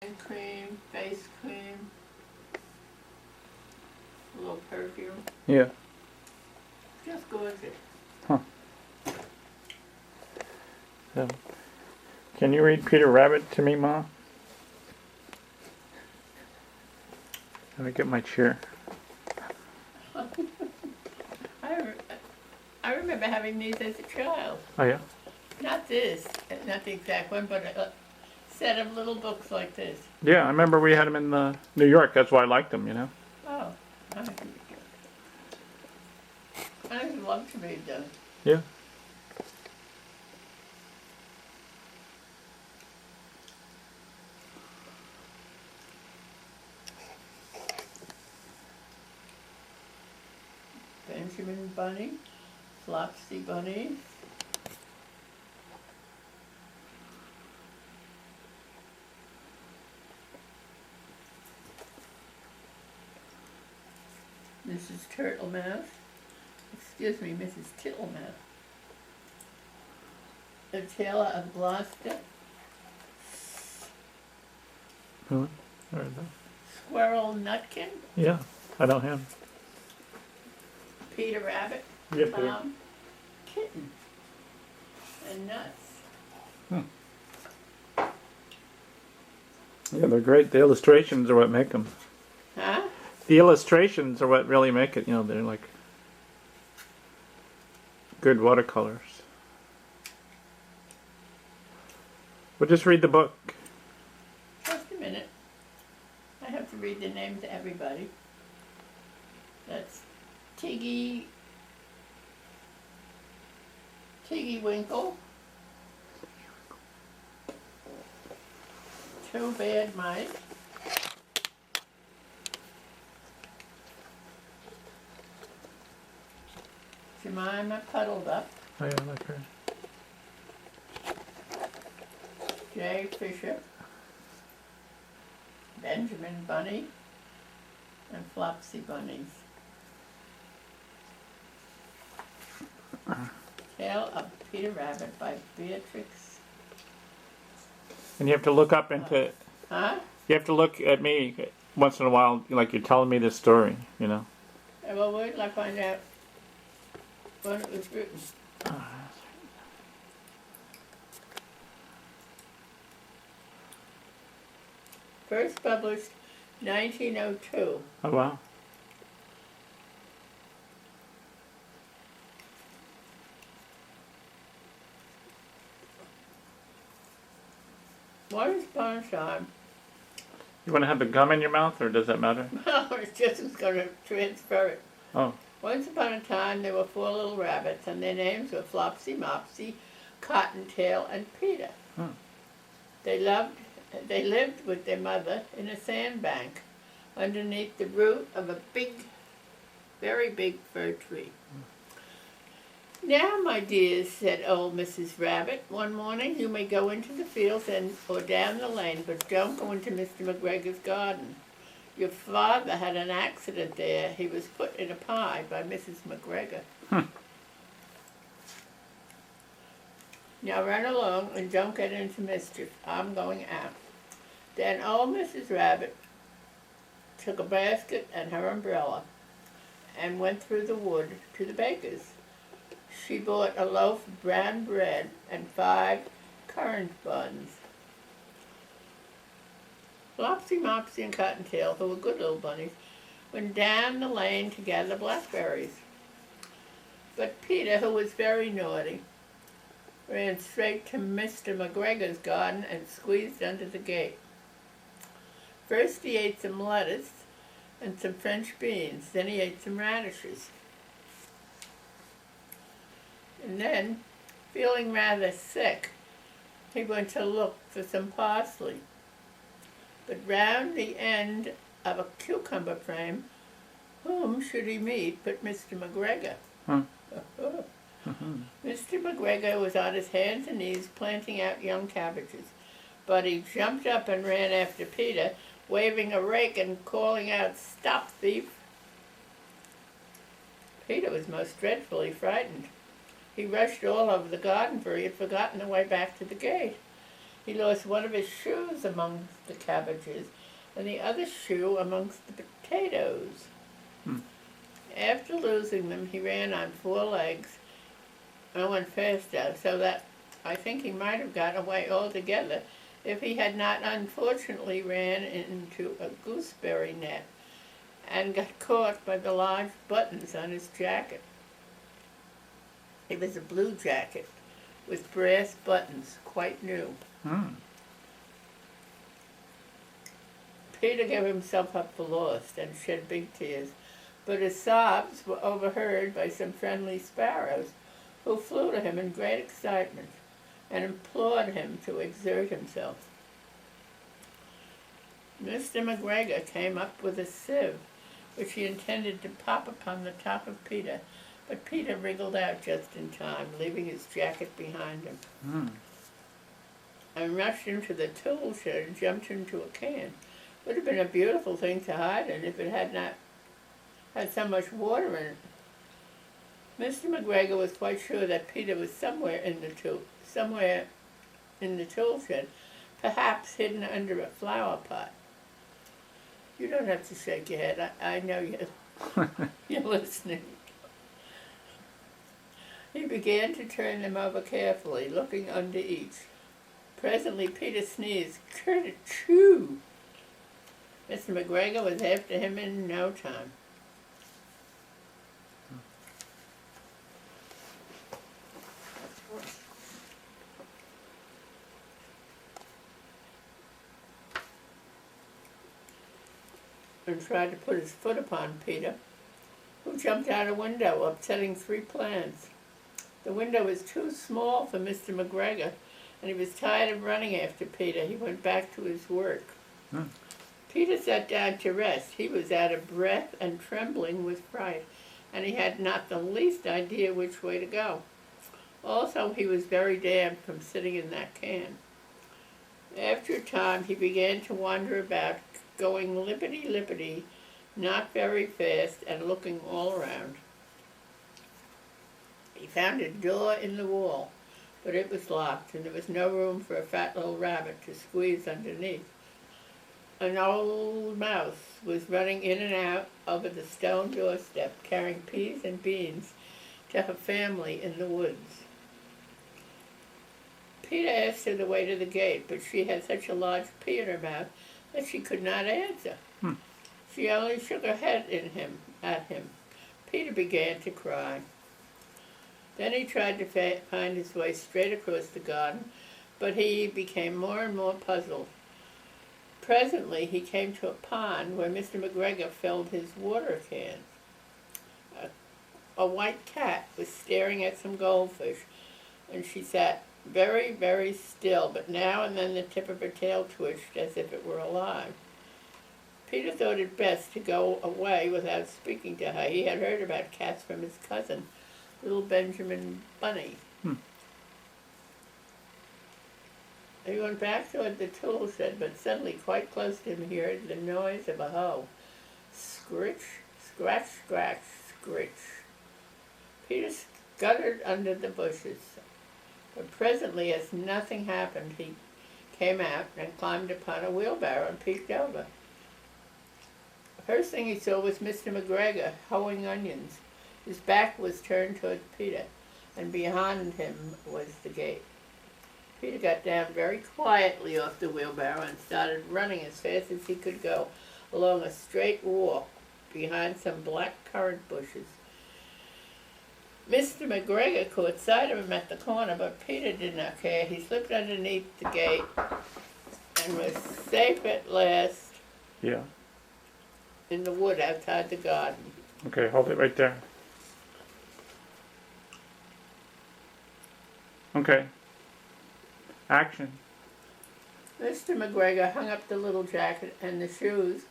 hand cream, face cream, a little perfume. Yeah. Just gorgeous. Huh. So, can you read Peter Rabbit to me, Ma? Let me get my chair. I remember having these as a child. Oh, yeah? Not this, not the exact one, but a set of little books like this. Yeah, I remember we had them in New York. That's why I liked them, you know? Oh, I would love to read them. Yeah. Benjamin Bunny, Flopsy Bunnies. Mrs. Turtlemouth. Excuse me, Mrs. Tittlemouth. The Tailor of Gloucester. Really? All right, then. Squirrel Nutkin. Yeah, I know him. Peter Rabbit. Yeah, Peter. Tom. Kitten. And Nuts. Yeah, they're great. The illustrations are what make them. Huh? The illustrations are what really make it. You know, they're like good watercolors. But just read the book. Just a minute. I have to read the name to everybody. That's Tiggy Winkle. Two Bad Mice. Jemima Puddled Up. Oh, yeah, like her. Jay Fisher. Benjamin Bunny. And Flopsy Bunnies. Tale of Peter Rabbit by Beatrix. And you have to look up into. Huh? You have to look at me once in a while, like you're telling me this story. You know. Well, wait till I find out when it was written. First published 1902. Oh, wow. Once upon a time, You want to have the gum in your mouth, or does that matter? well, it's just going to transfer it. Oh. Once upon a time, there were 4 little rabbits, and their names were Flopsy, Mopsy, Cottontail, and Peter. They lived with their mother in a sandbank underneath the root of a big, very big fir tree. Now, my dears, said old Mrs. Rabbit, one morning you may go into the fields or down the lane, but don't go into Mr. McGregor's garden. Your father had an accident there. He was put in a pie by Mrs. McGregor. Now run along and don't get into mischief. I'm going out. Then old Mrs. Rabbit took a basket and her umbrella and went through the wood to the baker's. She bought a loaf of brown bread and 5 currant buns. Flopsy, Mopsy, and Cottontail, who were good little bunnies, went down the lane to gather blackberries. But Peter, who was very naughty, ran straight to Mr. McGregor's garden and squeezed under the gate. First he ate some lettuce and some French beans, then he ate some radishes. And then, feeling rather sick, he went to look for some parsley. But round the end of a cucumber frame, whom should he meet but Mr. McGregor? Mr. McGregor was on his hands and knees planting out young cabbages, but he jumped up and ran after Peter, waving a rake and calling out, "Stop, thief!" Peter was most dreadfully frightened. He rushed all over the garden, for he had forgotten the way back to the gate. He lost one of his shoes amongst the cabbages and the other shoe amongst the potatoes. After losing them, he ran on 4 legs and went faster, so that I think he might have got away altogether if he had not unfortunately ran into a gooseberry net and got caught by the large buttons on his jacket. It was a blue jacket with brass buttons, quite new. Peter gave himself up for lost and shed big tears, but his sobs were overheard by some friendly sparrows who flew to him in great excitement and implored him to exert himself. Mr. McGregor came up with a sieve, which he intended to pop upon the top of Peter, but Peter wriggled out just in time, leaving his jacket behind him. And rushed into the tool shed and jumped into a can. Would have been a beautiful thing to hide in if it had not had so much water in it. Mr. McGregor was quite sure that Peter was somewhere in the tool shed, perhaps hidden under a flower pot. You don't have to shake your head. I know you're listening. He began to turn them over carefully, looking under each. Presently Peter sneezed, "Ker-choo!" Mr. McGregor was after him in no time. And tried to put his foot upon Peter, who jumped out a window, upsetting 3 plants. The window was too small for Mr. McGregor, and he was tired of running after Peter. He went back to his work. Peter sat down to rest. He was out of breath and trembling with fright, and he had not the least idea which way to go. Also, he was very damp from sitting in that can. After a time, he began to wander about, going lippity-lippity, not very fast, and looking all around. He found a door in the wall, but it was locked, and there was no room for a fat little rabbit to squeeze underneath. An old mouse was running in and out over the stone doorstep, carrying peas and beans to her family in the woods. Peter asked her the way to the gate, but she had such a large pea in her mouth that she could not answer. She only shook her head at him. Peter began to cry. Then he tried to find his way straight across the garden, but he became more and more puzzled. Presently he came to a pond where Mr. McGregor filled his water can. A white cat was staring at some goldfish, and she sat very, very still, but now and then the tip of her tail twitched as if it were alive. Peter thought it best to go away without speaking to her. He had heard about cats from his cousin, little Benjamin Bunny. He went back toward the tool shed, but suddenly, quite close to him, he heard the noise of a hoe. Scritch, scratch, scratch, scritch. Peter scuttered under the bushes, but presently, as nothing happened, he came out and climbed upon a wheelbarrow and peeked over. The first thing he saw was Mr. McGregor hoeing onions. His back was turned toward Peter, and behind him was the gate. Peter got down very quietly off the wheelbarrow and started running as fast as he could go along a straight walk behind some black currant bushes. Mr. McGregor caught sight of him at the corner, but Peter did not care. He slipped underneath the gate and was safe at last in the wood outside the garden. Okay, hold it right there. Okay. Action. Mr. McGregor hung up the little jacket and the shoes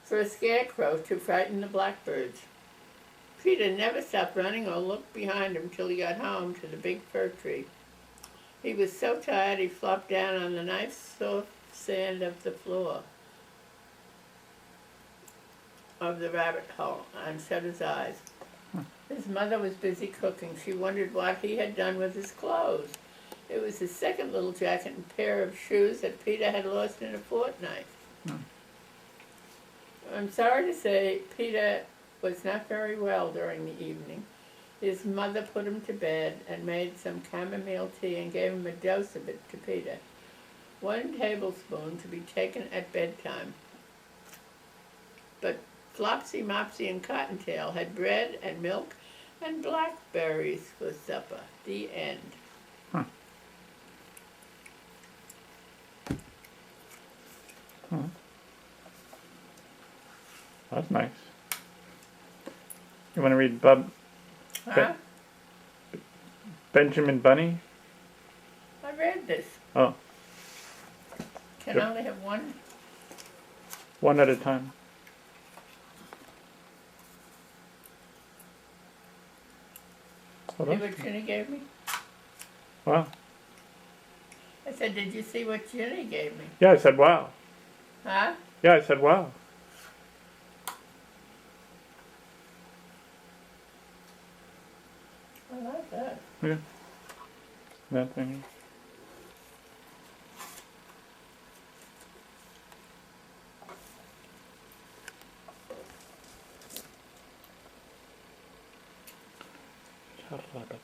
for a scarecrow to frighten the blackbirds. Peter never stopped running or looked behind him till he got home to the big fir tree. He was so tired he flopped down on the nice soft sand of the floor of the rabbit hole and shut his eyes. His mother was busy cooking. She wondered what he had done with his clothes. It was the second little jacket and pair of shoes that Peter had lost in a fortnight. I'm sorry to say Peter was not very well during the evening. His mother put him to bed and made some chamomile tea and gave him a dose of it to Peter. 1 tablespoon to be taken at bedtime. But Flopsy, Mopsy, and Cottontail had bread and milk and blackberries for supper. The end. That's nice. You want to read Huh? Benjamin Bunny? I read this. Oh, Can Yep. only have one. one at a time. Oh, See that's what Ginny gave me? wow. I said, did you see what Ginny gave me? Yeah, I said wow. Huh? Yeah, I said wow. I like that. Yeah. That thing. Rabbit.